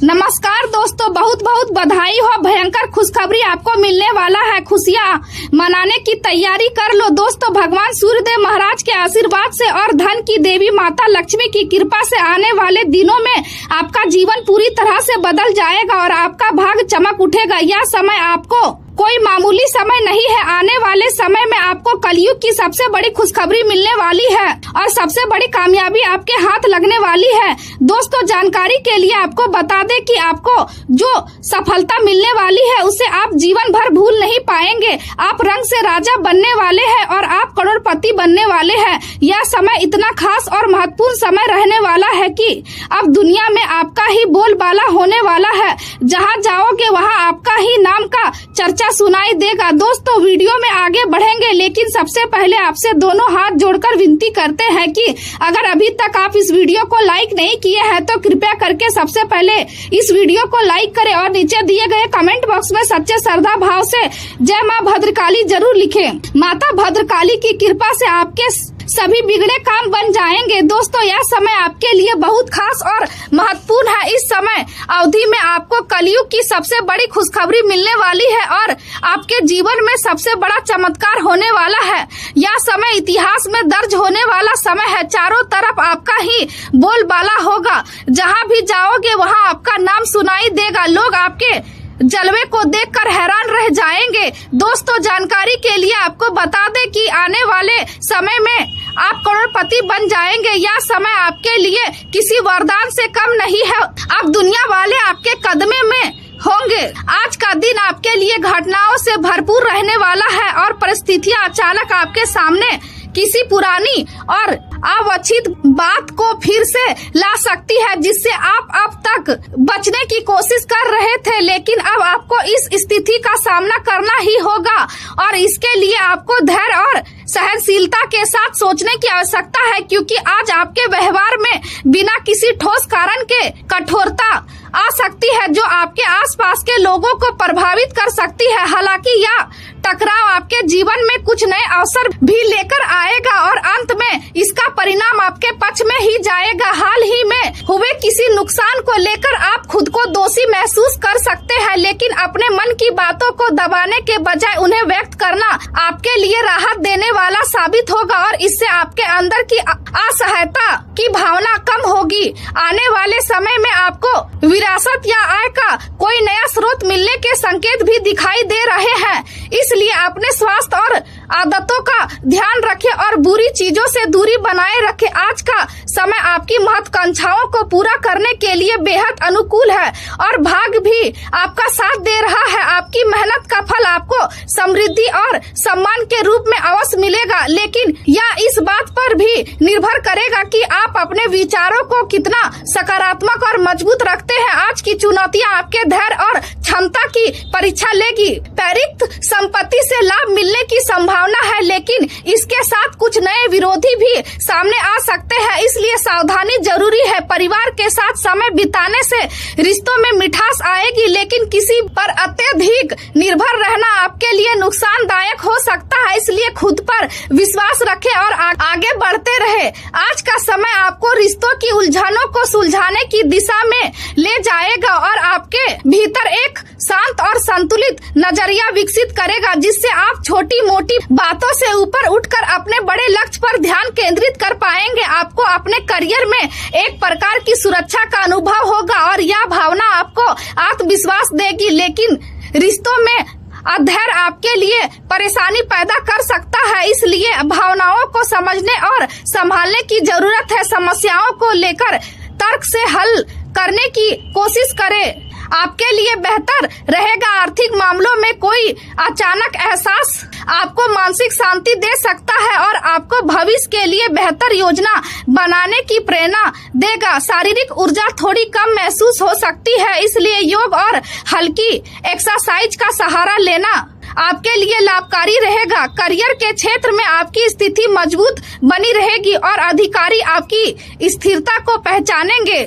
नमस्कार दोस्तों, बहुत बहुत बधाई हो। भयंकर खुशखबरी आपको मिलने वाला है। खुशियाँ मनाने की तैयारी कर लो दोस्तों। भगवान सूर्यदेव महाराज के आशीर्वाद से और धन की देवी माता लक्ष्मी की कृपा से आने वाले दिनों में आपका जीवन पूरी तरह से बदल जाएगा और आपका भाग्य चमक उठेगा। यह समय आपको कोई मामूली समय नहीं है। आने वाले समय में आपको कलयुग की सबसे बड़ी खुशखबरी मिलने वाली है और सबसे बड़ी कामयाबी आपके हाथ लगने वाली है। दोस्तों, जानकारी के लिए आपको बता दें कि आपको जो सफलता मिलने वाली है उसे आप जीवन भर भूल नहीं पाएंगे। आप रंग से राजा बनने वाले हैं और आप करोड़पति बनने वाले हैं। यह समय इतना खास और महत्वपूर्ण समय रहने वाला है कि अब दुनिया में आपका ही बोलबाला होने वाला है। जहाँ जाओगे वहाँ आपका ही नाम का चर्चा सुनाई देगा। दोस्तों, वीडियो में आगे बढ़ेंगे, लेकिन सबसे पहले आपसे दोनों हाथ जोड़कर विनती करते हैं कि अगर अभी तक आप इस वीडियो को लाइक नहीं किए हैं तो कृपया करके सबसे पहले इस वीडियो को लाइक करें और नीचे दिए गए कमेंट बॉक्स में सच्चे श्रद्धा भाव से जय माँ भद्रकाली जरूर लिखें। माता भद्रकाली की कृपा से आपके सभी बिगड़े काम बन जाएंगे। दोस्तों, यह समय आपके लिए बहुत खास और महत्वपूर्ण है। इस समय अवधि में आपको कलयुग की सबसे बड़ी खुशखबरी मिलने वाली है और आपके जीवन में सबसे बड़ा चमत्कार होने वाला है। यह समय इतिहास में दर्ज होने वाला समय है। चारों तरफ आपका ही बोलबाला होगा। जहाँ भी जाओगे वहाँ आपका नाम सुनाई देगा। लोग आपके जलवे को देखकर हैरान रह जाएंगे। दोस्तों, जानकारी के लिए आपको बता दें कि आने वाले समय में आप करोड़पति बन जाएंगे। यह समय आपके लिए किसी वरदान से कम नहीं है। अब दुनिया वाले आपके कदमे में होंगे। आज का दिन आपके लिए घटनाओं से भरपूर रहने वाला है और परिस्थितियां अचानक आपके सामने किसी पुरानी और अवांछित बात को फिर से ला सकती है, जिससे आप अब तक बचने की कोशिश कर रहे थे। लेकिन अब आपको इस स्थिति का सामना करना ही होगा और इसके लिए आपको धैर्य और सहनशीलता के साथ सोचने की आवश्यकता है, क्योंकि आज आपके व्यवहार में बिना किसी ठोस कारण के कठोरता आ सकती है जो आपके आसपास के लोगों को प्रभावित कर सकती है। हालांकि यह टकराव आपके जीवन में कुछ नए अवसर भी लेकर आएगा और अंत में इसका परिणाम आपके पक्ष में ही जाएगा। हाल ही में हुए किसी नुकसान को लेकर आप खुद को दोषी महसूस कर सकते हैं, लेकिन अपने मन की बातों को दबाने के बजाय उन्हें व्यक्त करना आपके लिए राहत देने वाला साबित होगा और इससे आपके अंदर की असहायता की भावना कम होगी। आने वाले समय में आपको विरासत या आय का कोई नया स्रोत मिलने के संकेत भी दिखाई दे रहे हैं। इसलिए अपने स्वास्थ्य और आदतों का ध्यान रखें और बुरी चीजों से दूरी बनाए रखें। आज का समय आपकी महत्वाकांक्षाओं को पूरा करने के लिए बेहद अनुकूल है और भाग्य भी आपका साथ दे रहा है। आपकी मेहनत का फल आपको समृद्धि और सम्मान के रूप में अवश्य मिलेगा, लेकिन यह इस बात पर भी निर्भर करेगा कि आप अपने विचारों को कितना सकारात्मक और मजबूत रखते हैं। आज की चुनौतियां आपके धैर्य और क्षमता की परीक्षा लेगी। पैतृक संपत्ति से लाभ मिलने की संभावना है, लेकिन इसके साथ कुछ नए विरोधी भी सामने आ सकते हैं, इसलिए सावधानी जरूरी है। परिवार के साथ समय बिताने से रिश्तों में मिठास आएगी, लेकिन किसी पर अत्यधिक निर्भर रहना आपके लिए नुकसानदायक हो सकता है। इसलिए खुद पर विश्वास रखें और आगे बढ़ते रहे। आज का समय आपको रिश्तों की उलझनों को सुलझाने की दिशा में ले जाएगा और आपके भीतर एक शांत और संतुलित नजरिया विकसित करेगा, जिससे आप छोटी मोटी बातों से ऊपर उठकर अपने बड़े लक्ष्य पर ध्यान केंद्रित कर पाएंगे। आपको अपने करियर में एक प्रकार की सुरक्षा का अनुभव होगा और यह भावना आपको आत्मविश्वास देगी, लेकिन रिश्तों में अधैर्य आपके लिए परेशानी पैदा कर सकता है। इसलिए भावनाओं को समझने और संभालने की जरूरत है। समस्याओं को लेकर तर्क से हल करने की कोशिश करें। आपके लिए बेहतर रहेगा। आर्थिक मामलों में कोई अचानक एहसास आपको मानसिक शांति दे सकता है और आपको भविष्य के लिए बेहतर योजना बनाने की प्रेरणा देगा। शारीरिक ऊर्जा थोड़ी कम महसूस हो सकती है, इसलिए योग और हल्की एक्सरसाइज का सहारा लेना आपके लिए लाभकारी रहेगा। करियर के क्षेत्र में आपकी स्थिति मजबूत बनी रहेगी और अधिकारी आपकी स्थिरता को पहचानेंगे।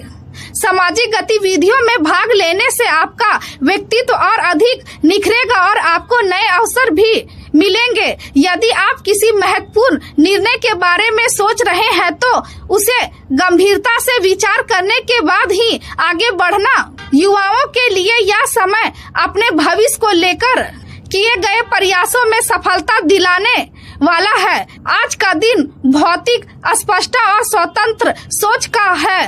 सामाजिक गतिविधियों में भाग लेने से आपका व्यक्तित्व और अधिक निखरेगा और आपको नए अवसर भी मिलेंगे। यदि आप किसी महत्वपूर्ण निर्णय के बारे में सोच रहे हैं तो उसे गंभीरता से विचार करने के बाद ही आगे बढ़ना। युवाओं के लिए यह समय अपने भविष्य को लेकर किए गए प्रयासों में सफलता दिलाने वाला है। आज का दिन भौतिक, स्पष्टता और स्वतंत्र सोच का है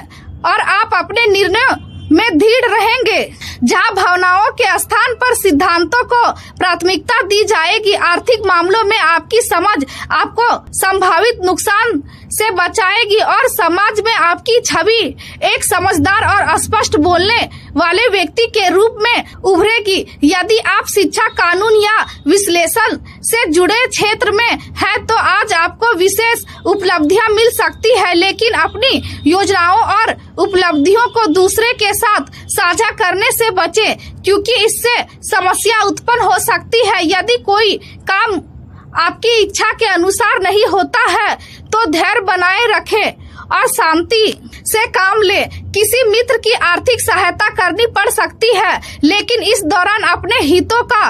और आप अपने निर्णयों में दृढ़ रहेंगे। जहां भावनाओं के स्थान पर सिद्धांतों को प्राथमिकता दी जाएगी, आर्थिक मामलों में आपकी समझ आपको संभावित नुकसान से बचाएगी और समाज में आपकी छवि एक समझदार और स्पष्ट बोलने वाले व्यक्ति के रूप में उभरेगी। यदि आप शिक्षा, कानून या विश्लेषण से जुड़े क्षेत्र में हैं तो आज आपको विशेष उपलब्धियां मिल सकती है, लेकिन अपनी योजनाओं और उपलब्धियों को दूसरे के साथ साझा करने से बचें, क्योंकि इससे समस्या उत्पन्न हो सकती है। यदि कोई काम आपकी इच्छा के अनुसार नहीं होता है तो धैर्य बनाए रखें और शांति से काम ले। किसी मित्र की आर्थिक सहायता करनी पड़ सकती है, लेकिन इस दौरान अपने हितों का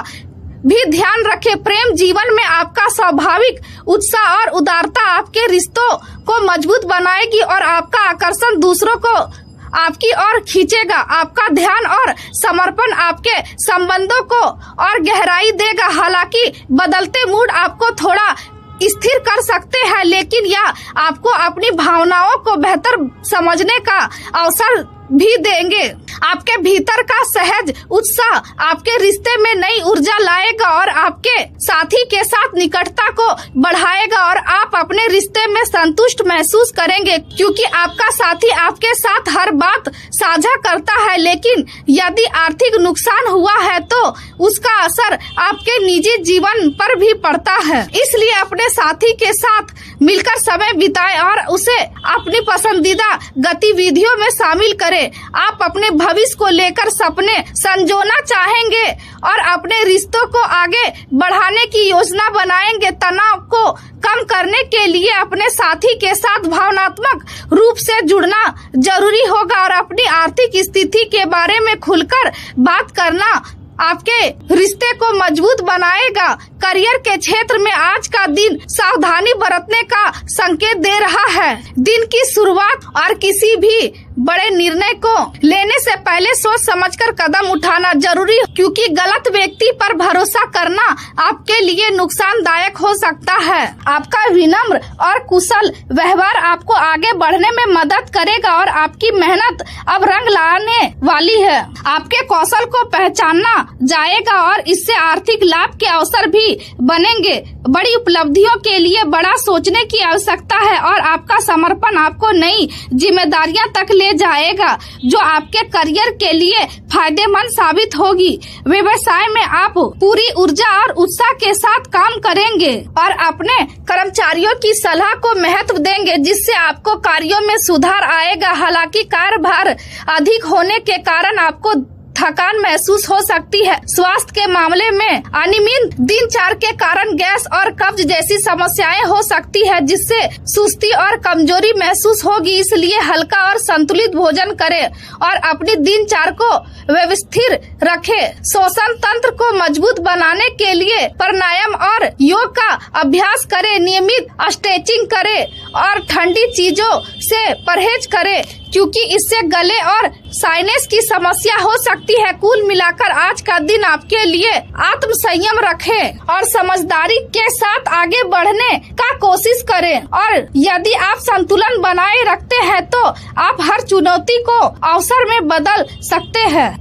भी ध्यान रखें। प्रेम जीवन में आपका स्वाभाविक उत्साह और उदारता आपके रिश्तों को मजबूत बनाएगी और आपका आकर्षण दूसरों को आपकी ओर खींचेगा। आपका ध्यान और समर्पण आपके संबंधों को और गहराई देगा। हालांकि बदलते मूड आपको थोड़ा स्थिर कर सकते हैं, लेकिन यह आपको अपनी भावनाओं को बेहतर समझने का अवसर भी देंगे। आपके भीतर का सहज उत्साह आपके रिश्ते में नई ऊर्जा लाएगा और आपके साथी के साथ निकटता को बढ़ाएगा और आप अपने रिश्ते में संतुष्ट महसूस करेंगे, क्योंकि आपका साथी आपके साथ हर बात साझा करता है। लेकिन यदि आर्थिक नुकसान हुआ है तो उसका असर आपके निजी जीवन पर भी पड़ता है। इसलिए अपने साथी के साथ मिलकर समय बिताएं और उसे अपनी पसंदीदा गतिविधियों में शामिल करें। आप अपने भविष्य को लेकर सपने संजोना चाहेंगे और अपने रिश्तों को आगे बढ़ाने की योजना बनाएंगे। तनाव को कम करने के लिए अपने साथी के साथ भावनात्मक रूप से जुड़ना जरूरी होगा और अपनी आर्थिक स्थिति के बारे में खुलकर बात करना आपके रिश्ते को मजबूत बनाएगा। करियर के क्षेत्र में आज का दिन सावधानी बरतने का संकेत दे रहा है। दिन की शुरुआत और किसी भी बड़े निर्णय को लेने से पहले सोच समझकर कदम उठाना जरूरी है, क्योंकि गलत व्यक्ति पर भरोसा करना आपके लिए नुकसानदायक हो सकता है। आपका विनम्र और कुशल व्यवहार आपको आगे बढ़ने में मदद करेगा और आपकी मेहनत अब रंग लाने वाली है। आपके कौशल को पहचाना जाएगा और इससे आर्थिक लाभ के अवसर भी बनेंगे। बड़ी उपलब्धियों के लिए बड़ा सोचने की आवश्यकता है और आपका समर्पण आपको नई जिम्मेदारियां तक ले जाएगा, जो आपके करियर के लिए फायदेमंद साबित होगी। व्यवसाय में आप पूरी ऊर्जा और उत्साह के साथ काम करेंगे और अपने कर्मचारियों की सलाह को महत्व देंगे, जिससे आपको कार्यों में सुधार आएगा। हालांकि कार्यभार अधिक होने के कारण आपको थकान महसूस हो सकती है। स्वास्थ्य के मामले में अनियमित दिनचर्या के कारण गैस और कब्ज जैसी समस्याएं हो सकती है, जिससे सुस्ती और कमजोरी महसूस होगी। इसलिए हल्का और संतुलित भोजन करें और अपनी दिनचर्या को व्यवस्थित रखें। श्वसन तंत्र को मजबूत बनाने के लिए प्राणायाम और योग का अभ्यास करें। नियमित स्ट्रेचिंग करें और ठंडी चीजों से परहेज करें, क्योंकि इससे गले और साइनस की समस्या हो सकती है। कुल मिलाकर आज का दिन आपके लिए आत्म संयम रखें और समझदारी के साथ आगे बढ़ने का कोशिश करें, और यदि आप संतुलन बनाए रखते हैं तो आप हर चुनौती को अवसर में बदल सकते हैं।